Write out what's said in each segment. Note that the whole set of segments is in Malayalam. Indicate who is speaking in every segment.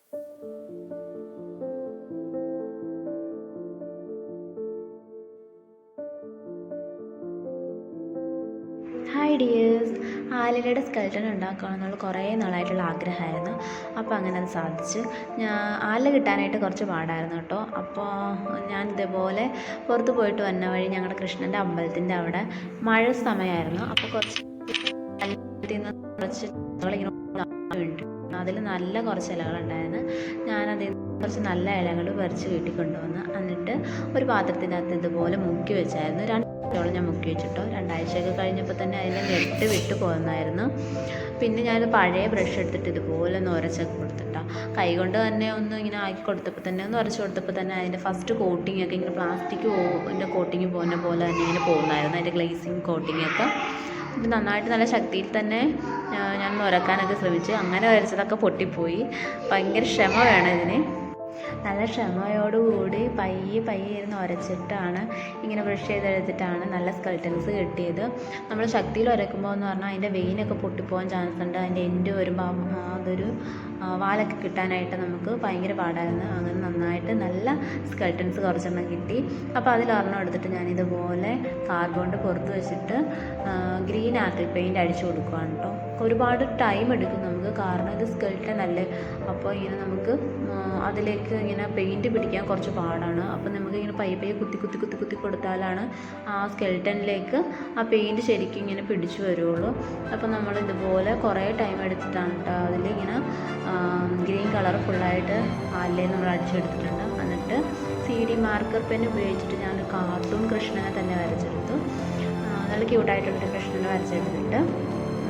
Speaker 1: ഹായ് ഡിയേഴ്സ്, ആലിലയുടെ സ്കെൽട്ടൺ ഉണ്ടാക്കുകയെന്നുള്ള കുറേ നാളായിട്ടുള്ള ആഗ്രഹമായിരുന്നു. അപ്പോൾ അങ്ങനെ അത് സാധിച്ചു. ആലില കിട്ടാനായിട്ട് കുറച്ച് പാടായിരുന്നു കേട്ടോ. അപ്പോൾ ഞാൻ ഇതേപോലെ പുറത്ത് പോയിട്ട് വന്ന വഴി ഞങ്ങളുടെ കൃഷ്ണൻ്റെ അമ്പലത്തിൻ്റെ അവിടെ മഴ സമയമായിരുന്നു. അപ്പോൾ കുറച്ച് ഇലകളിങ്ങനെ അതിൽ നല്ല കുറച്ച് ഇലകളുണ്ടായിരുന്നു. ഞാനതിൽ കുറച്ച് നല്ല ഇലകൾ പറിച്ച് വീട്ടിൽ കൊണ്ടുവന്ന് എന്നിട്ട് ഒരു പാത്രത്തിനകത്ത് ഇതുപോലെ മുക്കി വെച്ചായിരുന്നു. ഞാൻ മുക്കി വെച്ചിട്ടോ. 2 ആഴ്ചയൊക്കെ കഴിഞ്ഞപ്പോൾ തന്നെ അതിൻ്റെ നെട്ട് വിട്ട് പോകുന്നായിരുന്നു. പിന്നെ ഞാനത് പഴയ ബ്രഷ് എടുത്തിട്ട് ഇതുപോലെ ഒന്ന് ഉരച്ചൊക്കെ കൊടുത്തിട്ടോ. കൈ കൊണ്ട് തന്നെ ഒന്ന് ഇങ്ങനെ ആക്കി കൊടുത്തപ്പോൾ തന്നെ ഒന്ന് ഉരച്ച് കൊടുത്തപ്പോൾ തന്നെ അതിൻ്റെ ഫസ്റ്റ് കോട്ടിംഗ് ഒക്കെ ഇങ്ങനെ പ്ലാസ്റ്റിക്കിൻ്റെ കോട്ടിങ് പോകുന്ന പോലെ തന്നെ ഇങ്ങനെ പോകുന്നായിരുന്നു. അതിൻ്റെ ഗ്ലേസിങ് കോട്ടിങ്ങൊക്കെ ഇത് നന്നായിട്ട് നല്ല ശക്തിയിൽ തന്നെ ഞാൻ ഉരക്കാനൊക്കെ ശ്രമിച്ചു. അങ്ങനെ വരച്ചതൊക്കെ പൊട്ടിപ്പോയി. ഭയങ്കര ക്ഷമ വേണം ഇതിന്. നല്ല ക്ഷമയോടുകൂടി പയ്യെ ഇരുന്ന് ഉരച്ചിട്ടാണ് ഇങ്ങനെ ബ്രഷ് ചെയ്തെടുത്തിട്ടാണ് നല്ല സ്കെൽട്ടൻസ് കിട്ടിയത്. നമ്മൾ ശക്തിയിൽ ഉരക്കുമ്പോൾ എന്ന് പറഞ്ഞാൽ അതിൻ്റെ വെയിനൊക്കെ പൊട്ടിപ്പോകാൻ ചാൻസ് ഉണ്ട്. അതിൻ്റെ എൻഡ് വരുമ്പോൾ അതൊരു വാലൊക്കെ കിട്ടാനായിട്ട് നമുക്ക് ഭയങ്കര പാടായിരുന്നു. അങ്ങനെ നന്നായിട്ട് നല്ല സ്കെൽട്ടൻസ് കുറച്ചെണ്ണം കിട്ടി. അപ്പോൾ അതിലൊരെണ്ണം എടുത്തിട്ട് ഞാനിതുപോലെ കാർബോണ്ട് പുറത്ത് വെച്ചിട്ട് ഗ്രീൻ ആക്രിലിക് പെയിൻറ്റ് അടിച്ചു കൊടുക്കുകയാണ് കേട്ടോ. ഒരുപാട് ടൈം എടുക്കും നമുക്ക്, കാരണം ഇത് സ്കെൽട്ടൺ അല്ലേ. അപ്പോൾ ഇങ്ങനെ നമുക്ക് അതിലേക്ക് ഇങ്ങനെ പെയിൻറ്റ് പിടിക്കാൻ കുറച്ച് പാടാണ്. അപ്പോൾ നമുക്കിങ്ങനെ പയ്യെ കുത്തി കൊടുത്താലാണ് ആ സ്കെൽട്ടനിലേക്ക് ആ പെയിൻറ്റ് ശരിക്കും ഇങ്ങനെ പിടിച്ചു വരുള്ളൂ. അപ്പോൾ നമ്മൾ ഇതുപോലെ കുറേ ടൈം എടുത്തിട്ടാണ് കേട്ടോ അതിലിങ്ങനെ ഗ്രീൻ കളർ ഫുള്ളായിട്ട് ആലിലയിൽ നമ്മൾ അടിച്ചെടുത്തിട്ടുണ്ട്. എന്നിട്ട് CD മാർക്കർ പെൻ ഉപയോഗിച്ചിട്ട് ഞാൻ കാർട്ടൂൺ കൃഷ്ണനെ തന്നെ വരച്ചെടുത്തു. നല്ല ക്യൂട്ടായിട്ടുള്ളൊരു കൃഷ്ണനെ വരച്ചെടുത്തിട്ട്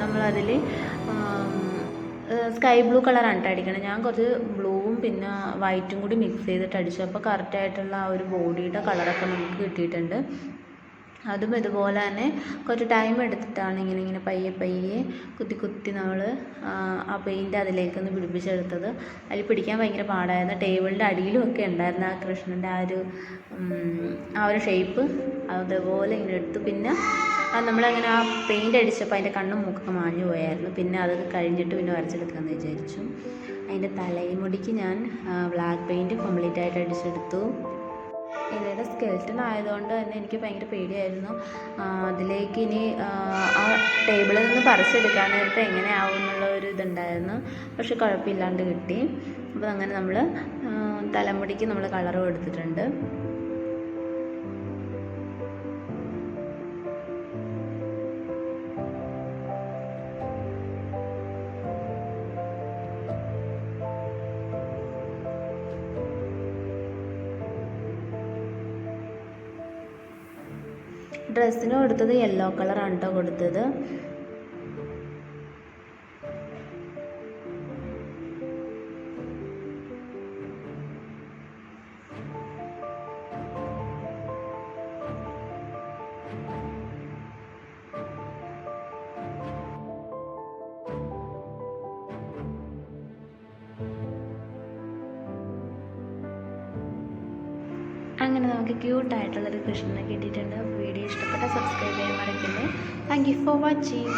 Speaker 1: നമ്മളതിൽ സ്കൈ ബ്ലൂ കളറാണ് കേട്ടോ അടിക്കണം. ഞാൻ കുറച്ച് ബ്ലൂവും പിന്നെ വൈറ്റും കൂടി മിക്സ് ചെയ്തിട്ട് അടിച്ചു. അപ്പോൾ കറക്റ്റായിട്ടുള്ള ആ ഒരു ബോഡിയുടെ കളറൊക്കെ നമുക്ക് കിട്ടിയിട്ടുണ്ട്. അതും ഇതുപോലെ തന്നെ കുറച്ച് ടൈം എടുത്തിട്ടാണ് ഇങ്ങനെ പയ്യെ കുത്തി നമ്മൾ ആ പെയിൻറ്റ് അതിലേക്കൊന്ന് പിടിപ്പിച്ചെടുത്തത്. അതിൽ പിടിക്കാൻ ഭയങ്കര പാടായിരുന്നു. ടേബിളിൻ്റെ അടിയിലും ഒക്കെ ഉണ്ടായിരുന്നു ആ കൃഷ്ണൻ്റെ ആ ഒരു ഷേപ്പ്. അതുപോലെ ഇങ്ങനെ എടുത്തു. പിന്നെ നമ്മളങ്ങനെ ആ പെയിൻറ്റ് അടിച്ചപ്പോൾ അതിൻ്റെ കണ്ണും മൂക്കൊക്കെ മാഞ്ഞു പോയായിരുന്നു. പിന്നെ അത് കഴിഞ്ഞിട്ട് പിന്നെ വരച്ചെടുക്കാമെന്ന് വിചാരിച്ചു. അതിൻ്റെ തലമുടിക്ക് ഞാൻ ബ്ലാക്ക് പെയിൻറ്റ് കംപ്ലീറ്റ് ആയിട്ട് അടിച്ചെടുത്തു. ഇലയുടെ സ്കെൽട്ടൺ ആയതുകൊണ്ട് തന്നെ എനിക്ക് ഭയങ്കര പേടിയായിരുന്നു. അതിലേക്ക് ഇനി ആ ടേബിളിൽ നിന്ന് പറിച്ചെടുക്കാൻ നേരത്തെ എങ്ങനെയാവും എന്നുള്ള ഒരു ഇതുണ്ടായിരുന്നു. പക്ഷെ കുഴപ്പമില്ലാണ്ട് കിട്ടി. അപ്പോൾ അങ്ങനെ നമ്മൾ തലമുടിക്ക് നമ്മൾ കളറും എടുത്തിട്ടുണ്ട്. ഡ്രസ്സിന് കൊടുത്തത് യെല്ലോ കളറാണ് കേട്ടോ കൊടുത്തത്. അങ്ങനെ നമുക്ക് ക്യൂട്ടായിട്ടുള്ളൊരു കൃഷ്ണനെ കിട്ടിയിട്ടുണ്ട്. വീഡിയോ ഇഷ്ടപ്പെട്ട സബ്സ്ക്രൈബ് ചെയ്യാൻ മറക്കല്ലേ. Thank you for watching.